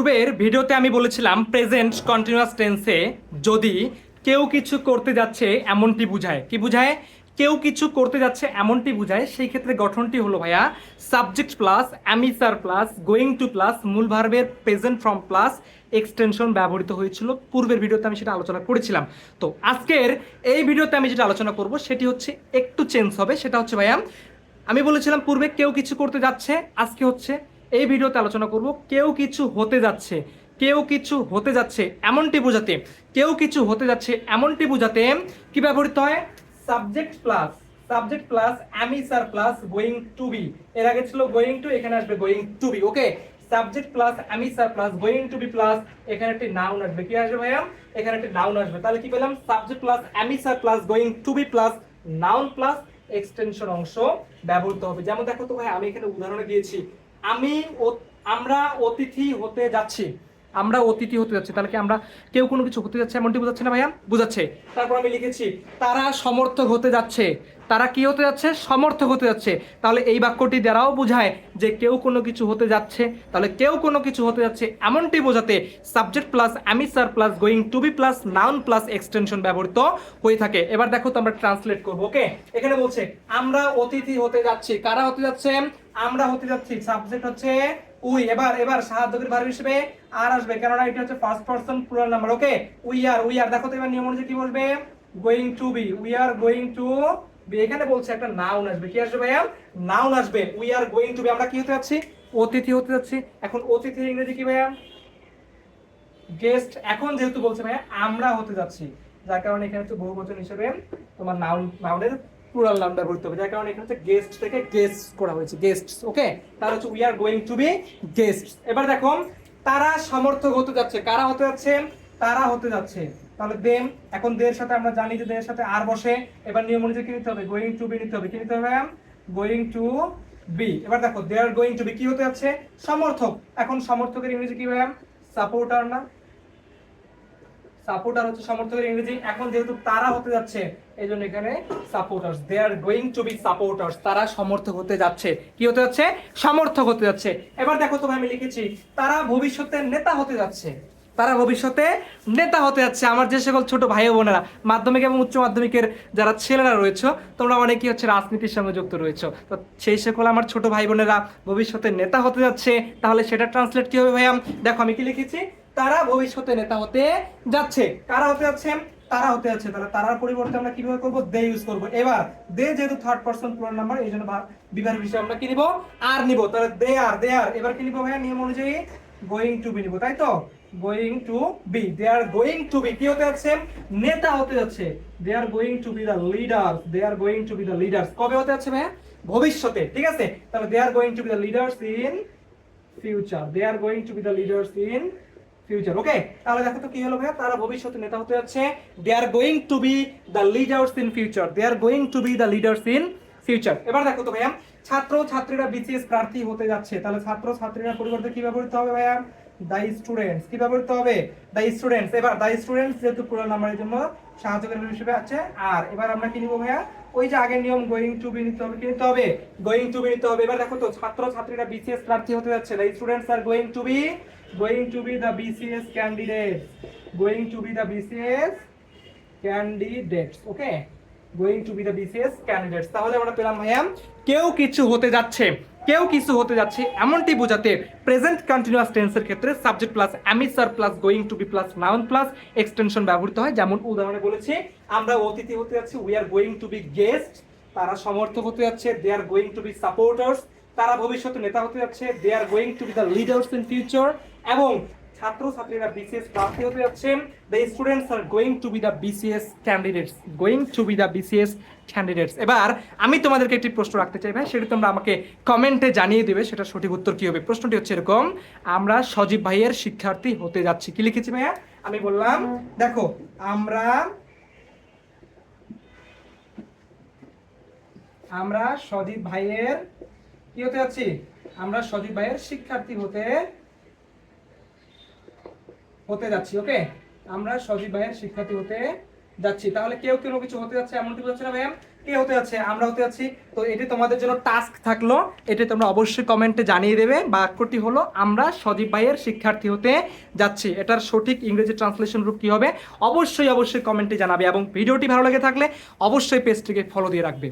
পূর্বের ভিডিওতে আমি বলেছিলাম প্রেজেন্ট কন্টিনিউয়াস টেন্সে যদি কেউ কিছু করতে যাচ্ছে এমনটি বুঝায়, কি বুঝায়? কেউ কিছু করতে যাচ্ছে এমনটি বুঝায়। সেই ক্ষেত্রে গঠনটি হলো ভাইয়া subject plus am is are plus going to plus মূল ভার্বের প্রেজেন্ট ফর্ম প্লাস এক্সটেনশন ব্যবহৃত হয়েছিল। পূর্বের ভিডিওতে আমি সেটা আলোচনা করেছিলাম। তো আজকের এই ভিডিওতে আমি যেটা আলোচনা করব সেটি হচ্ছে একটু চেঞ্জ হবে। সেটা হচ্ছে ভাইয়া, আমি বলেছিলাম পূর্বে কেউ কিছু করতে যাচ্ছে, আজকে হচ্ছে এই ভিডিওতে আলোচনা করব কেউ কিছু হতে যাচ্ছে। কেউ কিছু হতে যাচ্ছে এমনটি বোঝাতে, কেউ কিছু হতে যাচ্ছে এমনটি বোঝাতে কি ব্যবহৃত হয়? Subject plus am is are plus going to be. এর আগে ছিল গোয়িং টু, এখানে আসবে going to be. Okay, subject plus am is are plus going to be plus এখানে একটি নাউন আসবে। কি আসবে ভাইয়া? এখানে একটি নাউন আসবে। তাহলে কি পেলাম? Subject plus am is are plus going to be plus noun plus extension অংশ ব্যবহৃত হবে। যেমন দেখো তো ভাই, আমি এখানে উদাহরণে দিয়েছি আমরা অতিথি হতে যাচ্ছি। আমরা অতিথি হতে যাচ্ছি, তাহলে কি আমরা কেউ কোনো কিছু হতে যাচ্ছে এমনটি বোঝাচ্ছে না ভাইয়া? বোঝাচ্ছে। তারপর আমি লিখেছি তারা সমর্থক হতে যাচ্ছে। তারা কি হতে যাচ্ছে? সমর্থক হতে যাচ্ছে। তাহলে এই বাক্যটি দ্বারাও বোঝায় যে কেউ কোনো কিছু হতে যাচ্ছে। তাহলে কেউ কোনো কিছু হতে যাচ্ছে এমনটি বোঝাতে subject plus am is are plus going to be plus noun plus extension ব্যবহৃত হয়ে থাকে। এবার দেখো তো আমরা ট্রান্সলেট করব। ওকে, এখানে বলছে আমরা অতিথি হতে যাচ্ছি। কারা হতে যাচ্ছে? আমরা হতে যাচ্ছি। সাবজেক্ট হচ্ছে উই। এবার সাহায্যকারী ভার্ব হিসেবে আর আসবে, কেননা এটা হচ্ছে first person plural number. Okay, we are দেখো তো এবার নিয়ম অনুযায়ী কি বসবে? Going to be. We are going to be. এখানে বলছে একটা নাউন আসবে। কি আসবে ভাইয়া? নাউন আসবে। We are going to be. আমরা কি হতে যাচ্ছি? অতিথি হতে যাচ্ছি। এখন অতিথির ইংরেজি কি ভাইয়া? গেস্ট। এখন যেহেতু বলছে ভাইয়া আমরা হতে যাচ্ছি, যার কারণে এখানে হচ্ছে বহুবচন হিসেবে তোমার নাউনের প্লুরাল নাউন ব্যবহৃত হবে, যার কারণে এখানে হচ্ছে গেস্ট থেকে গেস্টস করা হয়েছে, গেস্টস। ওকে, তাহলে হচ্ছে we are going to be guests. এবার দেখো তারা সমর্থক হতে যাচ্ছে। কারা হতে যাচ্ছে? তারা হতে যাচ্ছে। তাহলে দেম, এখন দের সাথে আমরা জানি যে দের সাথে আর বসে। এবার নিয়ম অনুযায়ী কি নিতে হবে? গোয়িং টু বি নিতে হবে। কি নিতে হবে? Going to be. এবার দেখো they are going to be কি হতে যাচ্ছে? সমর্থক। এখন সমর্থকের ইংরেজি কি ভাইয়া? সাপোর্টার না? সাপোর্টার হচ্ছে সমর্থকের ইংরেজি। এখন যেহেতু তারা হতে যাচ্ছে, এই জন্য এখানে supporters. They are going to be supporters. তারা সমর্থক হতে যাচ্ছে। কি হতে যাচ্ছে? সমর্থক হতে যাচ্ছে। এবার দেখো তো আমি লিখেছি তারা ভবিষ্যতে নেতা হতে যাচ্ছে। তারা ভবিষ্যতে নেতা হতে যাচ্ছে। আমার যে সকল ছোট ভাই বোনেরা মাধ্যমিক এবং উচ্চ মাধ্যমিকের যারা ছেলেরা রয়েছে, তোমরা অনেকেই হচ্ছে রাজনীতির সঙ্গে যুক্ত রয়েছে, তো সেই সকল আমার ছোট ভাই বোনেরা ভবিষ্যতে নেতা হতে যাচ্ছে। তাহলে সেটা ট্রান্সলেট কি হবে ভাইয়া? দেখো আমি কি লিখেছি, তারা ভবিষ্যতে নেতা হতে যাচ্ছে। কারা হতে যাচ্ছে? তারা হতে যাচ্ছে। তাহলে তারার পরিবর্তে আমরা কিভাবে করব? দে ইউজ করব। এবার দে যেহেতু থার্ড পারসন প্লুরাল নাম্বার, এই জন্য বিভার বিষয়ে আমরা কি নিব? আর নিব। তাহলে দে আর এবার কি নিব ভাইয়া? নিয়ম অনুযায়ী গোয়িং টু বি নিব, তাই তো? Going to be. They are going to be কি হতে যাচ্ছে? নেতা হতে যাচ্ছে। They are going to be the leaders. They are going to be the leaders. কবে হতে যাচ্ছে ভাইয়া? ভবিষ্যতে। ঠিক আছে, তাহলে they are going to be the leaders in future. They are going to be the leaders in future. Okay, তাহলে দেখো তো কি হলো ভাইয়া? তারা ভবিষ্যতে নেতা হতে যাচ্ছে। They are going to be the leaders in future. They are going to be the leaders in future. এবার দেখো তো ভাইয়া, ছাত্র ছাত্রীরা বিসিএস প্রার্থী হতে যাচ্ছে। তাহলে ছাত্র ছাত্রীরা পরিবর্তে কি ব্যবহৃত হবে ভাইয়া? The students. কি ব্যবহৃত হবে? The students. এবার দ্য স্টুডেন্টস যেহেতু পুরো নাম্বারের জন্য সাহায্যকারী হিসেবে আছে। আর এবার আমরা কি নিব ভাইয়া? ওই যে আগের নিয়ম গোয়িং টু বি নিতে হবে। কি নিতে হবে? গোয়িং টু বি নিতে হবে। এবার দেখো তো ছাত্র ছাত্রীরা বিসিএস প্রার্থী হতে যাচ্ছে। The students are going to be the BCS candidates. Going to be the BCS candidates. Okay, going to be the BCS candidates. তাহলে আমরা পেলাম ভাইয়া কেউ কিছু হতে যাচ্ছে। কেউ কিছু হতে যাচ্ছে এমনটি বোঝাতে প্রেজেন্ট কন্টিনিউয়াস টেন্সের ক্ষেত্রে subject plus am is are plus going to be plus noun plus extension ব্যবহৃত হয়। যেমন উদাহরণে বলেছি আমরা অতিথি হতে যাচ্ছি, we are going to be guest. তারা সমর্থক হতে যাচ্ছে, they are going to be supporters. তারা ভবিষ্যতে নেতা হতে যাচ্ছে, they are going to be the leaders in future. এবং ছাত্র ছাত্রীরা বিসিএস প্রার্থী হতে যাচ্ছে, the students are going to be the BCS candidates. Going to be the BCS candidates. এবার আমি তোমাদেরকে একটি প্রশ্ন রাখতে চাই ভাই, সেটা তোমরা আমাকে কমেন্টে জানিয়ে দেবে সেটা সঠিক উত্তর কি হবে। প্রশ্নটি হচ্ছে এরকম, আমরা সজীব ভাইয়ের শিক্ষার্থী হতে যাচ্ছি। কি লিখেছি ভাইয়া? আমি বললাম দেখো আমরা সজীব ভাইয়ের কি হতে যাচ্ছি? আমরা সজীব ভাইয়ের শিক্ষার্থী হতে যাচ্ছি। ওকে, আমরা সজীব ভাইয়ের শিক্ষার্থী হতে যাচ্ছি। তাহলে কেউ কোনো কিছু হতে যাচ্ছে এমনটি বোঝাচ্ছে না ভাইয়া? কে হতে যাচ্ছে? আমরা হতে যাচ্ছি। তো এটি তোমাদের জন্য টাস্ক থাকলো, এটি তোমরা অবশ্যই কমেন্টে জানিয়ে দেবে। বাক্যটি হলো আমরা সজীব ভাইয়ের শিক্ষার্থী হতে যাচ্ছি। এটার সঠিক ইংরেজি ট্রান্সলেশন রূপ কি হবে অবশ্যই অবশ্যই কমেন্টে জানাবে, এবং ভিডিওটি ভালো লেগে থাকলে অবশ্যই পেজটিকে ফলো দিয়ে রাখবে।